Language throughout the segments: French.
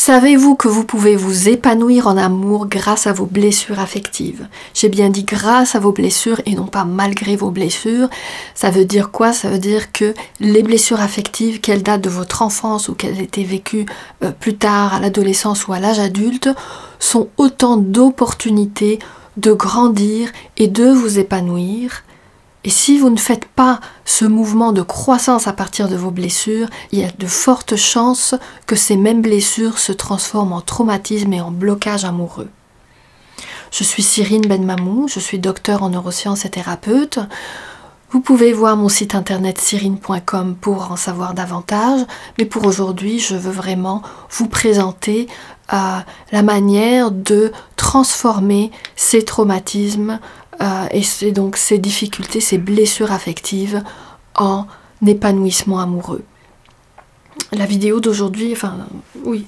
Savez-vous que vous pouvez vous épanouir en amour grâce à vos blessures affectives? J'ai bien dit grâce à vos blessures et non pas malgré vos blessures. Ça veut dire quoi? Ça veut dire que les blessures affectives, qu'elles datent de votre enfance ou qu'elles aient été vécues plus tard à l'adolescence ou à l'âge adulte, sont autant d'opportunités de grandir et de vous épanouir. Et si vous ne faites pas ce mouvement de croissance à partir de vos blessures, il y a de fortes chances que ces mêmes blessures se transforment en traumatisme et en blocage amoureux. Je suis Cyrine Benmamou, je suis docteure en neurosciences et thérapeute. Vous pouvez voir mon site internet cyrine.com pour en savoir davantage, mais pour aujourd'hui, je veux vraiment vous présenter la manière de transformer ces traumatismes et c'est donc ces difficultés, ces blessures affectives en épanouissement amoureux. La vidéo d'aujourd'hui,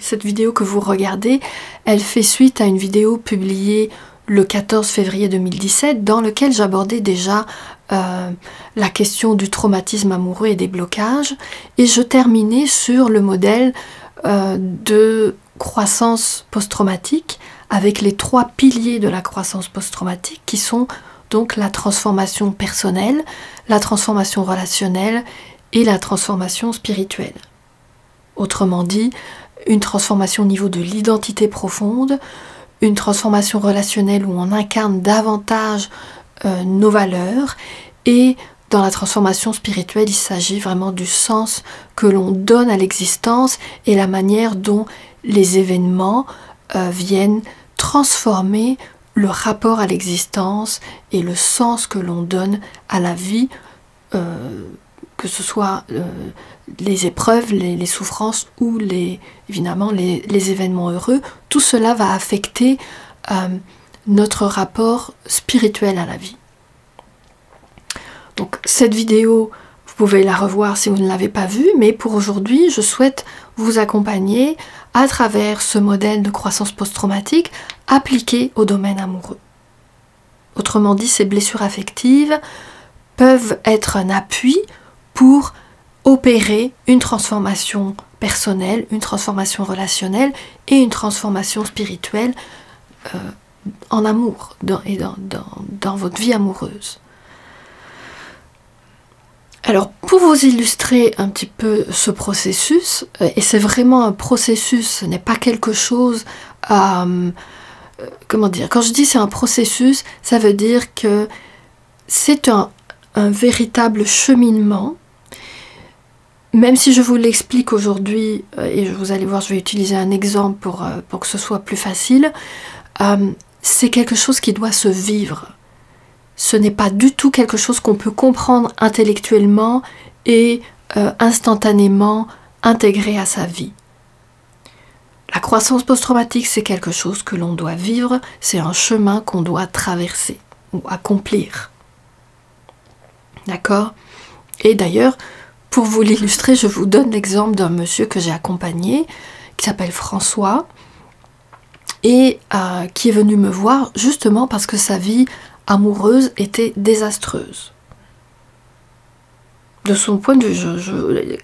cette vidéo que vous regardez, elle fait suite à une vidéo publiée le 14 février 2017 dans laquelle j'abordais déjà la question du traumatisme amoureux et des blocages et je terminais sur le modèle de croissance post-traumatique avec les 3 piliers de la croissance post-traumatique qui sont donc la transformation personnelle, la transformation relationnelle et la transformation spirituelle. Autrement dit, une transformation au niveau de l'identité profonde, une transformation relationnelle où on incarne davantage nos valeurs et dans la transformation spirituelle, il s'agit vraiment du sens que l'on donne à l'existence et la manière dont les événements viennent transformer le rapport à l'existence et le sens que l'on donne à la vie, que ce soit les épreuves, les souffrances ou évidemment les événements heureux. Tout cela va affecter notre rapport spirituel à la vie. Donc cette vidéo, vous pouvez la revoir si vous ne l'avez pas vue, mais pour aujourd'hui, je souhaite vous accompagner à travers ce modèle de croissance post-traumatique appliqué au domaine amoureux. Autrement dit, ces blessures affectives peuvent être un appui pour opérer une transformation personnelle, une transformation relationnelle et une transformation spirituelle en amour dans votre vie amoureuse. Alors, pour vous illustrer un petit peu ce processus, et c'est vraiment un processus, ce n'est pas quelque chose comment dire, quand je dis c'est un processus, ça veut dire que c'est un véritable cheminement, même si je vous l'explique aujourd'hui, et vous allez voir, je vais utiliser un exemple pour que ce soit plus facile, c'est quelque chose qui doit se vivre. Ce n'est pas du tout quelque chose qu'on peut comprendre intellectuellement et instantanément intégrer à sa vie. La croissance post-traumatique, c'est quelque chose que l'on doit vivre, c'est un chemin qu'on doit traverser ou accomplir. D'accord? Et d'ailleurs, pour vous l'illustrer, je vous donne l'exemple d'un monsieur que j'ai accompagné, qui s'appelle François, et qui est venu me voir justement parce que sa vie amoureuse était désastreuse. De son point de vue,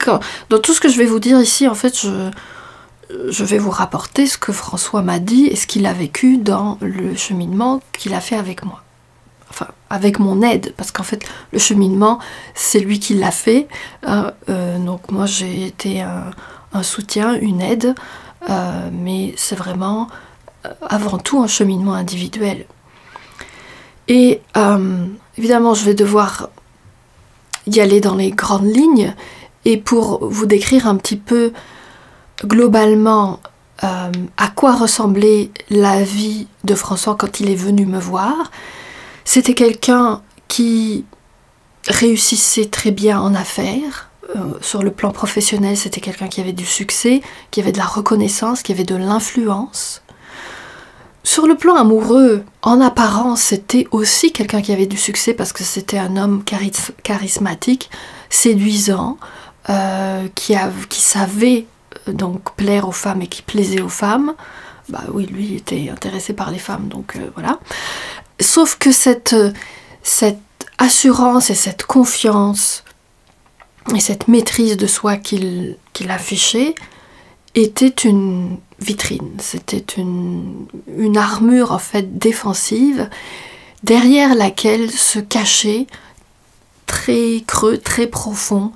dans tout ce que je vais vous dire ici, en fait, je vais vous rapporter ce que François m'a dit et ce qu'il a vécu dans le cheminement qu'il a fait avec moi. Enfin, avec mon aide, parce qu'en fait, le cheminement, c'est lui qui l'a fait. Donc moi, j'ai été un soutien, une aide, mais c'est vraiment avant tout un cheminement individuel. Et évidemment, je vais devoir y aller dans les grandes lignes. Et pour vous décrire un petit peu globalement à quoi ressemblait la vie de François quand il est venu me voir, c'était quelqu'un qui réussissait très bien en affaires. Sur le plan professionnel, c'était quelqu'un qui avait du succès, qui avait de la reconnaissance, qui avait de l'influence. Sur le plan amoureux, en apparence, c'était aussi quelqu'un qui avait du succès parce que c'était un homme charismatique, séduisant, qui savait donc plaire aux femmes et qui plaisait aux femmes. Bah oui, lui était intéressé par les femmes, donc voilà. Sauf que cette assurance et cette confiance et cette maîtrise de soi qu'il affichait était une vitrine, c'était une armure en fait défensive, derrière laquelle se cachait, très creux, très profond,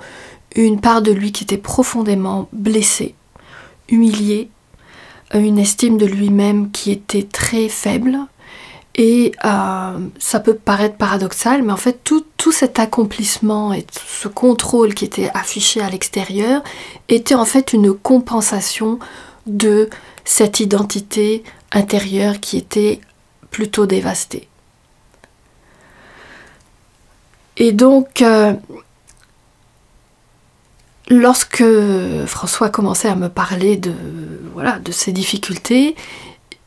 une part de lui qui était profondément blessée, humiliée, une estime de lui-même qui était très faible. Et ça peut paraître paradoxal, mais en fait tout cet accomplissement et ce contrôle qui était affiché à l'extérieur était en fait une compensation de cette identité intérieure qui était plutôt dévastée. Et donc, lorsque François commençait à me parler de ses difficultés,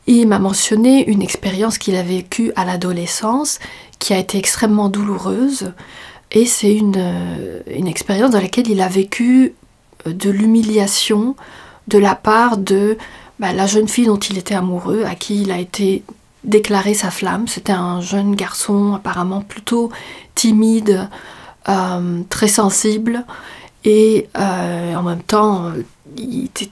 il m'a mentionné une expérience qu'il a vécue à l'adolescence qui a été extrêmement douloureuse, et c'est une expérience dans laquelle il a vécu de l'humiliation de la part de la jeune fille dont il était amoureux, à qui il a été déclaré sa flamme. C'était un jeune garçon apparemment plutôt timide, très sensible, et en même temps il était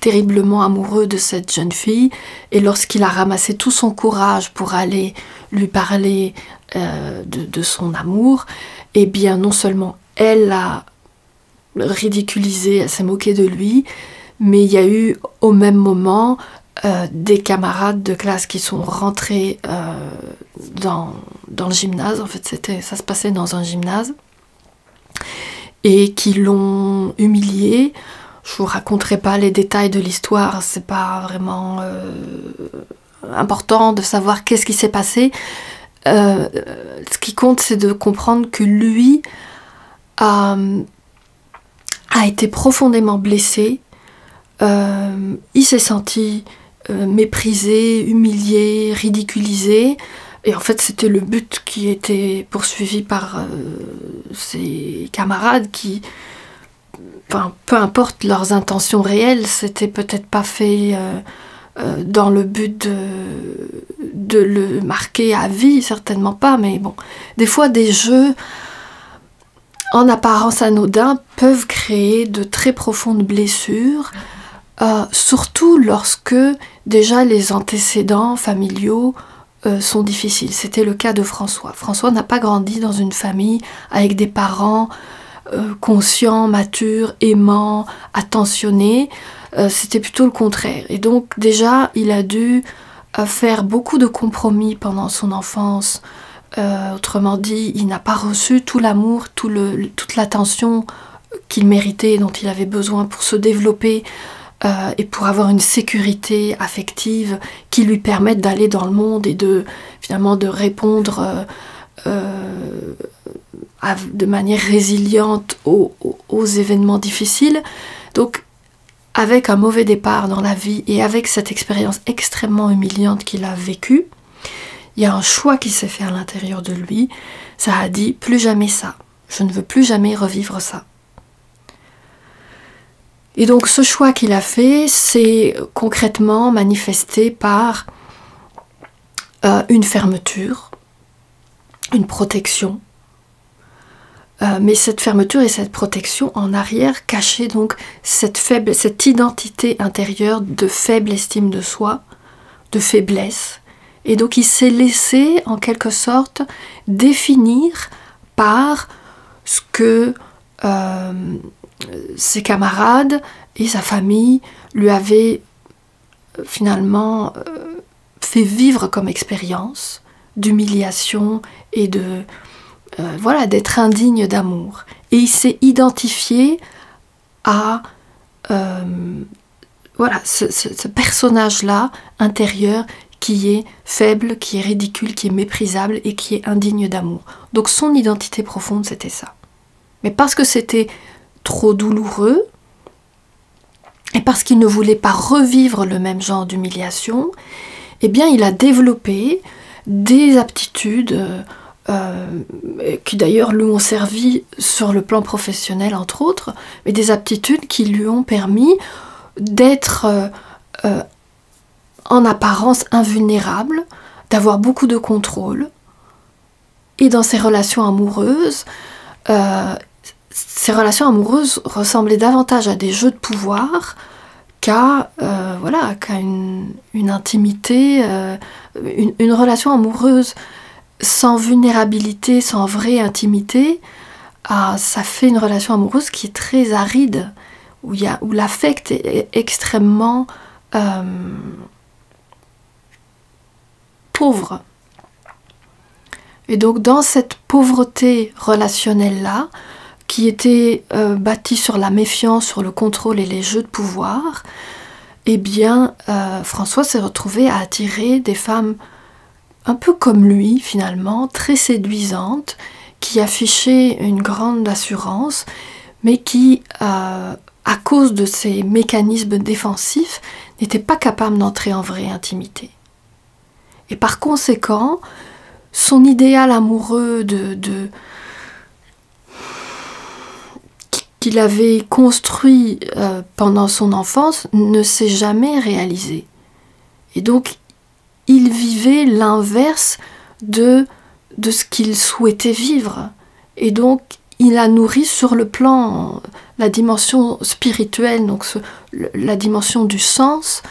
terriblement amoureux de cette jeune fille, et lorsqu'il a ramassé tout son courage pour aller lui parler de son amour, eh bien non seulement elle l'a ridiculisé, elle s'est moquée de lui, mais il y a eu au même moment des camarades de classe qui sont rentrés dans le gymnase. En fait ça se passait dans un gymnase, et qui l'ont humilié. Je vous raconterai pas les détails de l'histoire, c'est pas vraiment important de savoir qu'est-ce qui s'est passé. Ce qui compte, c'est de comprendre que lui a été profondément blessé. Il s'est senti méprisé, humilié, ridiculisé. Et en fait, c'était le but qui était poursuivi par ses camarades qui... Enfin, peu importe leurs intentions réelles, c'était peut-être pas fait dans le but de le marquer à vie, certainement pas, mais bon, des fois des jeux en apparence anodins peuvent créer de très profondes blessures, surtout lorsque déjà les antécédents familiaux sont difficiles. C'était le cas de François. François n'a pas grandi dans une famille avec des parents conscient, mature, aimant, attentionné, c'était plutôt le contraire. Et donc déjà, il a dû faire beaucoup de compromis pendant son enfance. Autrement dit, il n'a pas reçu tout l'amour, toute l'attention qu'il méritait et dont il avait besoin pour se développer et pour avoir une sécurité affective qui lui permette d'aller dans le monde et finalement de répondre de manière résiliente aux événements difficiles. Donc avec un mauvais départ dans la vie et avec cette expérience extrêmement humiliante qu'il a vécue, il y a un choix qui s'est fait à l'intérieur de lui. Ça a dit plus jamais ça, je ne veux plus jamais revivre ça. Et donc ce choix qu'il a fait s'est concrètement manifesté par une fermeture, une protection. Mais cette fermeture et cette protection en arrière cachaient donc cette identité intérieure de faible estime de soi, de faiblesse. Et donc il s'est laissé en quelque sorte définir par ce que ses camarades et sa famille lui avaient finalement fait vivre comme expérience d'humiliation et d'être indigne d'amour. Et il s'est identifié à ce personnage-là intérieur qui est faible, qui est ridicule, qui est méprisable et qui est indigne d'amour. Donc son identité profonde, c'était ça. Mais parce que c'était trop douloureux, et parce qu'il ne voulait pas revivre le même genre d'humiliation, eh bien il a développé des aptitudes qui d'ailleurs lui ont servi sur le plan professionnel entre autres, mais des aptitudes qui lui ont permis d'être en apparence invulnérable, d'avoir beaucoup de contrôle, et dans ses relations amoureuses, ressemblaient davantage à des jeux de pouvoir qu'à voilà, qu'a une intimité, une relation amoureuse sans vulnérabilité, sans vraie intimité, ça fait une relation amoureuse qui est très aride, où l'affect est extrêmement pauvre. Et donc dans cette pauvreté relationnelle-là, qui était bâtie sur la méfiance, sur le contrôle et les jeux de pouvoir, eh bien François s'est retrouvé à attirer des femmes un peu comme lui finalement, très séduisantes, qui affichaient une grande assurance, mais qui, à cause de ces mécanismes défensifs, n'étaient pas capables d'entrer en vraie intimité. Et par conséquent, son idéal amoureux qu'il avait construit pendant son enfance ne s'est jamais réalisé. Et donc, il vivait l'inverse de ce qu'il souhaitait vivre. Et donc, il a nourri sur le plan, la dimension spirituelle, donc la dimension du sens.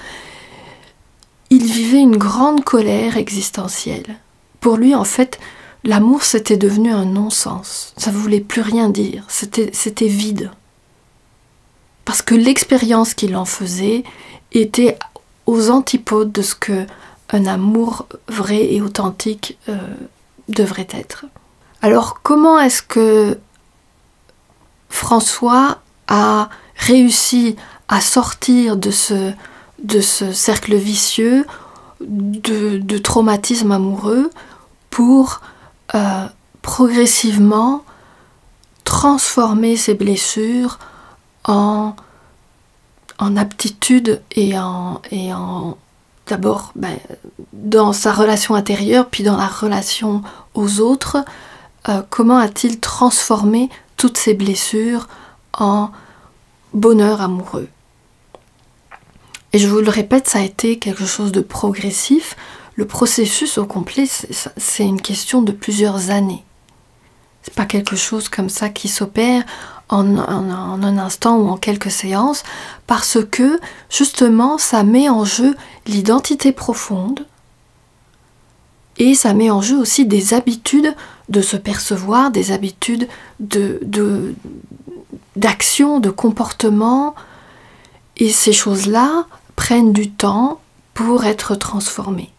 Il vivait une grande colère existentielle. Pour lui, en fait, l'amour, c'était devenu un non-sens. Ça ne voulait plus rien dire. C'était vide. Parce que l'expérience qu'il en faisait était aux antipodes de ce que un amour vrai et authentique devrait être. Alors, comment est-ce que François a réussi à sortir de ce cercle vicieux de traumatisme amoureux pour progressivement transformer ses blessures en aptitude et en d'abord dans sa relation intérieure, puis dans la relation aux autres, comment a-t-il transformé toutes ces blessures en bonheur amoureux? Et je vous le répète, ça a été quelque chose de progressif. Le processus au complet, c'est une question de plusieurs années. C'est pas quelque chose comme ça qui s'opère en un instant ou en quelques séances, parce que justement ça met en jeu l'identité profonde et ça met en jeu aussi des habitudes de se percevoir, des habitudes d'action, de comportement, et ces choses-là prennent du temps pour être transformées.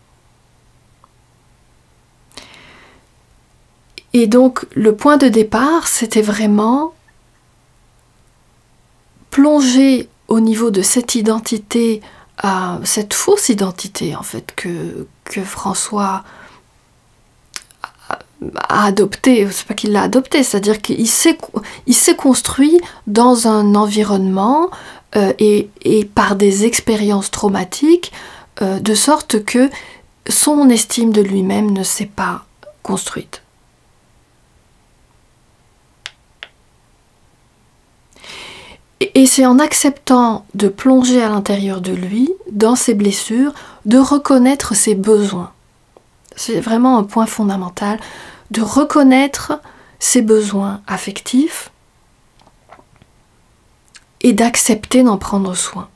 Et donc le point de départ, c'était vraiment plonger au niveau de cette identité, cette fausse identité en fait que François a adoptée. C'est pas qu'il l'a adoptée, c'est-à-dire qu'il s'est construit dans un environnement et par des expériences traumatiques, de sorte que son estime de lui-même ne s'est pas construite. Et c'est en acceptant de plonger à l'intérieur de lui, dans ses blessures, de reconnaître ses besoins. C'est vraiment un point fondamental, de reconnaître ses besoins affectifs et d'accepter d'en prendre soin.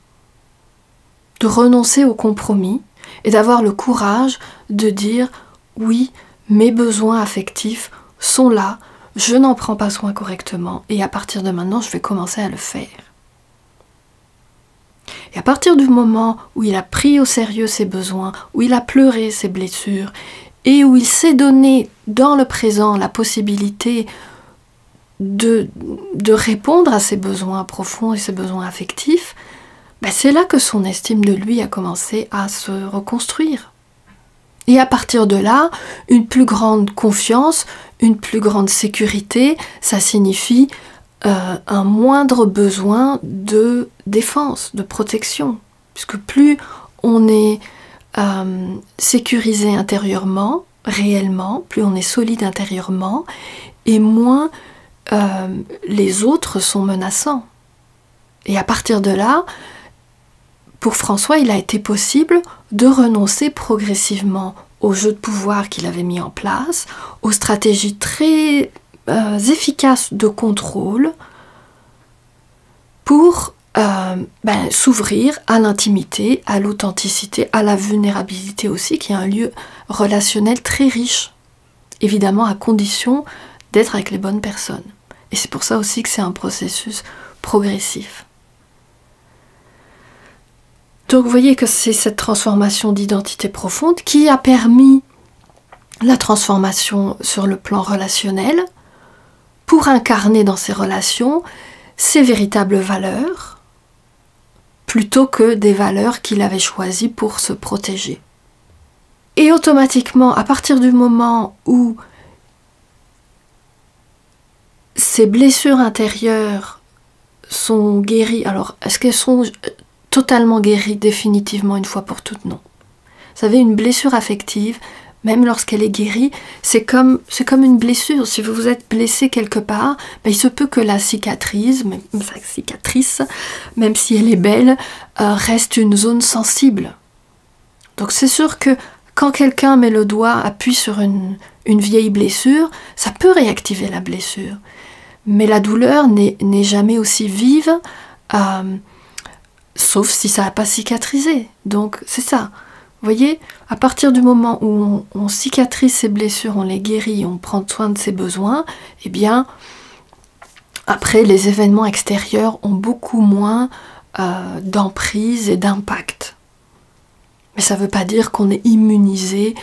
De renoncer au compromis et d'avoir le courage de dire « oui, mes besoins affectifs sont là, je n'en prends pas soin correctement et à partir de maintenant, je vais commencer à le faire. » Et à partir du moment où il a pris au sérieux ses besoins, où il a pleuré ses blessures et où il s'est donné dans le présent la possibilité de répondre à ses besoins profonds et ses besoins affectifs, c'est là que son estime de lui a commencé à se reconstruire. Et à partir de là, une plus grande confiance, une plus grande sécurité, ça signifie un moindre besoin de défense, de protection. Puisque plus on est sécurisé intérieurement, réellement, plus on est solide intérieurement, et moins les autres sont menaçants. Et à partir de là, pour François, il a été possible de renoncer progressivement aux jeux de pouvoir qu'il avait mis en place, aux stratégies très efficaces de contrôle, pour s'ouvrir à l'intimité, à l'authenticité, à la vulnérabilité aussi, qui est un lieu relationnel très riche, évidemment à condition d'être avec les bonnes personnes. Et c'est pour ça aussi que c'est un processus progressif. Donc vous voyez que c'est cette transformation d'identité profonde qui a permis la transformation sur le plan relationnel pour incarner dans ces relations ses véritables valeurs plutôt que des valeurs qu'il avait choisies pour se protéger. Et automatiquement, à partir du moment où ces blessures intérieures sont guéries, alors est-ce qu'elles sont totalement guérie définitivement une fois pour toutes? Non. Vous savez, une blessure affective, même lorsqu'elle est guérie, c'est comme une blessure. Si vous vous êtes blessé quelque part, il se peut que la cicatrice, même si elle est belle, reste une zone sensible. Donc c'est sûr que quand quelqu'un met le doigt, appuie sur une vieille blessure, ça peut réactiver la blessure. Mais la douleur n'est jamais aussi vive, sauf si ça n'a pas cicatrisé. Donc c'est ça. Vous voyez, à partir du moment où on cicatrise ses blessures, on les guérit, on prend soin de ses besoins, eh bien, après, les événements extérieurs ont beaucoup moins d'emprise et d'impact. Mais ça ne veut pas dire qu'on est immunisé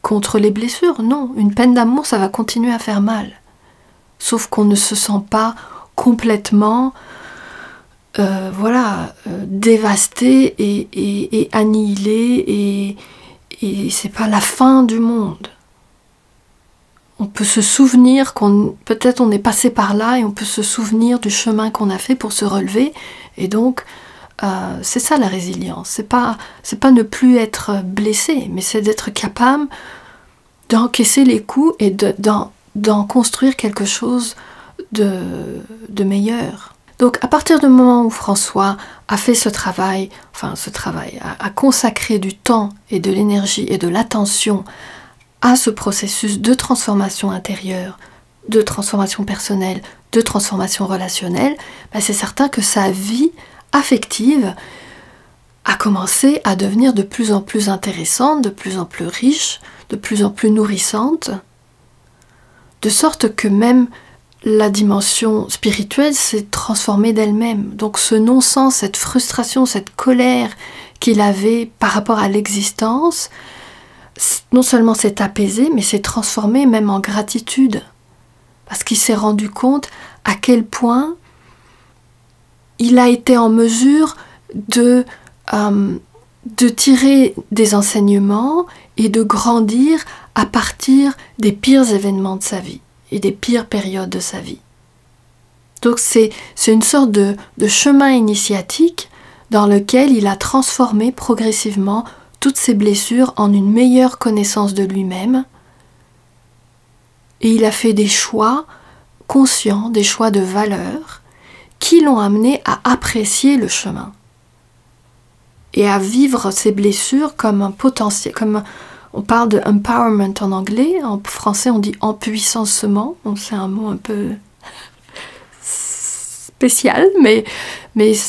contre les blessures. Non, une peine d'amour, ça va continuer à faire mal. Sauf qu'on ne se sent pas complètement dévasté et annihilé, et c'est pas la fin du monde. On peut se souvenir peut-être on est passé par là, et on peut se souvenir du chemin qu'on a fait pour se relever, et donc c'est ça la résilience. C'est pas ne plus être blessé, mais c'est d'être capable d'encaisser les coups et d'en construire quelque chose de meilleur. Donc à partir du moment où François a fait ce travail, a consacré du temps et de l'énergie et de l'attention à ce processus de transformation intérieure, de transformation personnelle, de transformation relationnelle, c'est certain que sa vie affective a commencé à devenir de plus en plus intéressante, de plus en plus riche, de plus en plus nourrissante, de sorte que même la dimension spirituelle s'est transformée d'elle-même. Donc ce non-sens, cette frustration, cette colère qu'il avait par rapport à l'existence, non seulement s'est apaisé, mais s'est transformé même en gratitude. Parce qu'il s'est rendu compte à quel point il a été en mesure de tirer des enseignements et de grandir à partir des pires événements de sa vie et des pires périodes de sa vie. Donc c'est une sorte de chemin initiatique dans lequel il a transformé progressivement toutes ses blessures en une meilleure connaissance de lui-même, et il a fait des choix conscients, des choix de valeur qui l'ont amené à apprécier le chemin et à vivre ses blessures comme un potentiel, comme on parle de empowerment en anglais, en français on dit empuissancement, c'est un mot un peu spécial, mais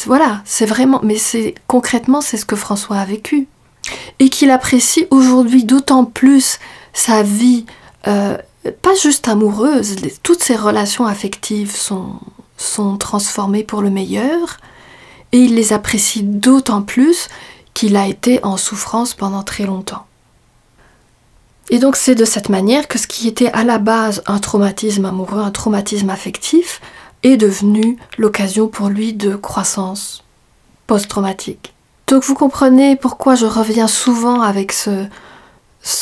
voilà, c'est vraiment, mais concrètement c'est ce que François a vécu. Et qu'il apprécie aujourd'hui d'autant plus sa vie, pas juste amoureuse, toutes ses relations affectives sont transformées pour le meilleur, et il les apprécie d'autant plus qu'il a été en souffrance pendant très longtemps. Et donc c'est de cette manière que ce qui était à la base un traumatisme amoureux, un traumatisme affectif, est devenu l'occasion pour lui de croissance post-traumatique. Donc vous comprenez pourquoi je reviens souvent avec ce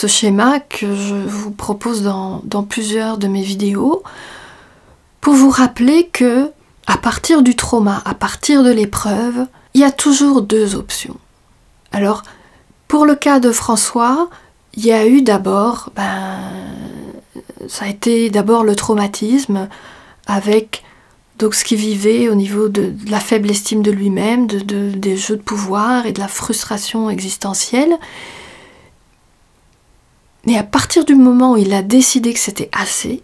schéma que je vous propose dans plusieurs de mes vidéos, pour vous rappeler que à partir du trauma, à partir de l'épreuve, il y a toujours deux options. Alors, pour le cas de François, il y a eu d'abord, ça a été d'abord le traumatisme avec donc ce qu'il vivait au niveau de la faible estime de lui-même, des jeux de pouvoir et de la frustration existentielle. Mais à partir du moment où il a décidé que c'était assez,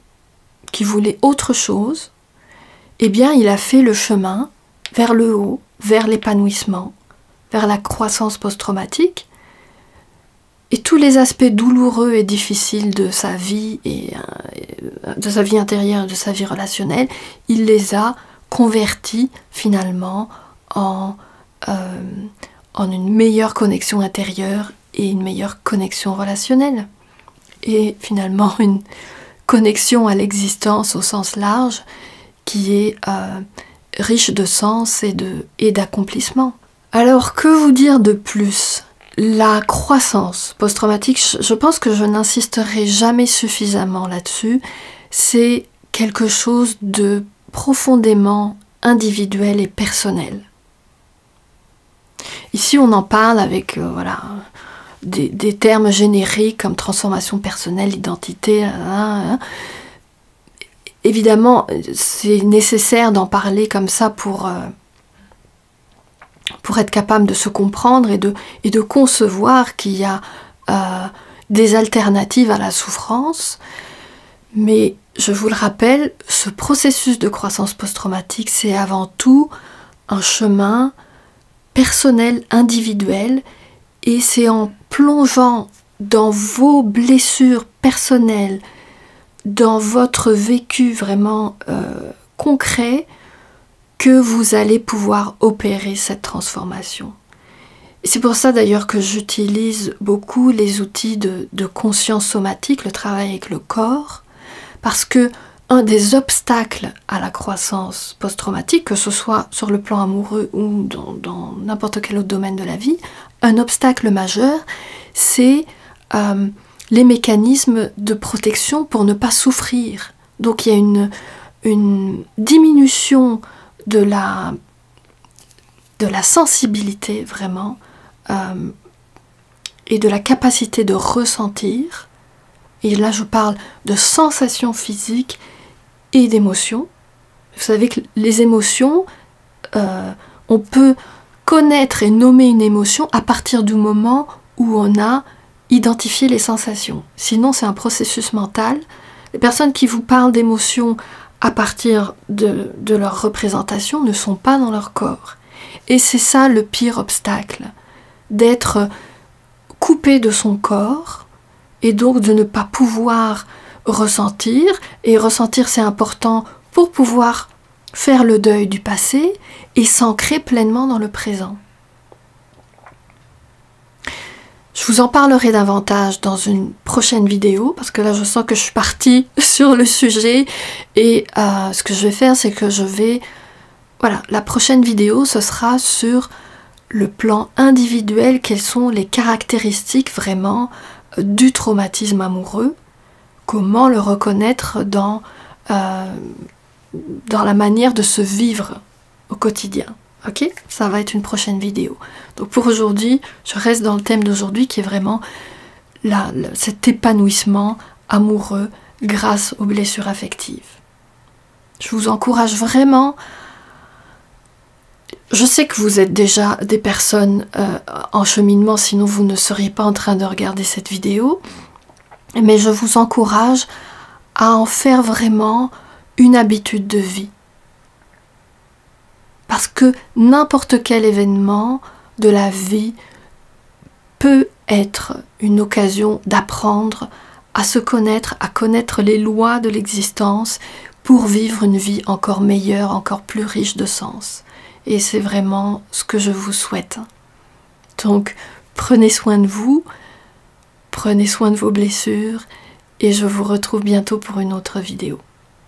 qu'il voulait autre chose, eh bien il a fait le chemin vers le haut, vers l'épanouissement, vers la croissance post-traumatique. Et tous les aspects douloureux et difficiles de sa vie, et de sa vie intérieure, de sa vie relationnelle, il les a convertis finalement en une meilleure connexion intérieure et une meilleure connexion relationnelle. Et finalement une connexion à l'existence au sens large qui est riche de sens et d'accomplissement. Alors que vous dire de plus ? La croissance post-traumatique, je pense que je n'insisterai jamais suffisamment là-dessus, c'est quelque chose de profondément individuel et personnel. Ici on en parle avec des termes génériques comme transformation personnelle, identité, Évidemment, c'est nécessaire d'en parler comme ça pour être capable de se comprendre et de concevoir qu'il y a des alternatives à la souffrance. Mais je vous le rappelle, ce processus de croissance post-traumatique, c'est avant tout un chemin personnel, individuel, et c'est en plongeant dans vos blessures personnelles, dans votre vécu vraiment concret, que vous allez pouvoir opérer cette transformation. Et c'est pour ça d'ailleurs que j'utilise beaucoup les outils de conscience somatique, le travail avec le corps, parce que un des obstacles à la croissance post-traumatique, que ce soit sur le plan amoureux ou dans n'importe quel autre domaine de la vie, un obstacle majeur, c'est les mécanismes de protection pour ne pas souffrir. Donc il y a une diminution de la sensibilité vraiment et de la capacité de ressentir. Et là je parle de sensations physiques et d'émotions. Vous savez que les émotions, on peut connaître et nommer une émotion à partir du moment où on a identifié les sensations. Sinon c'est un processus mental. Les personnes qui vous parlent d'émotions à partir de leur représentation ne sont pas dans leur corps. Et c'est ça le pire obstacle, d'être coupé de son corps et donc de ne pas pouvoir ressentir. Et ressentir, c'est important pour pouvoir faire le deuil du passé et s'ancrer pleinement dans le présent. Je vous en parlerai davantage dans une prochaine vidéo, parce que là je sens que je suis partie sur le sujet, et ce que je vais faire, c'est que la prochaine vidéo, ce sera sur le plan individuel, quelles sont les caractéristiques vraiment du traumatisme amoureux, comment le reconnaître dans la manière de se vivre au quotidien. Ok, ça va être une prochaine vidéo. Donc pour aujourd'hui, je reste dans le thème d'aujourd'hui qui est vraiment cet épanouissement amoureux grâce aux blessures affectives. Je vous encourage vraiment. Je sais que vous êtes déjà des personnes en cheminement, sinon vous ne seriez pas en train de regarder cette vidéo. Mais je vous encourage à en faire vraiment une habitude de vie. Parce que n'importe quel événement de la vie peut être une occasion d'apprendre à se connaître, à connaître les lois de l'existence pour vivre une vie encore meilleure, encore plus riche de sens. Et c'est vraiment ce que je vous souhaite. Donc, prenez soin de vous, prenez soin de vos blessures, et je vous retrouve bientôt pour une autre vidéo.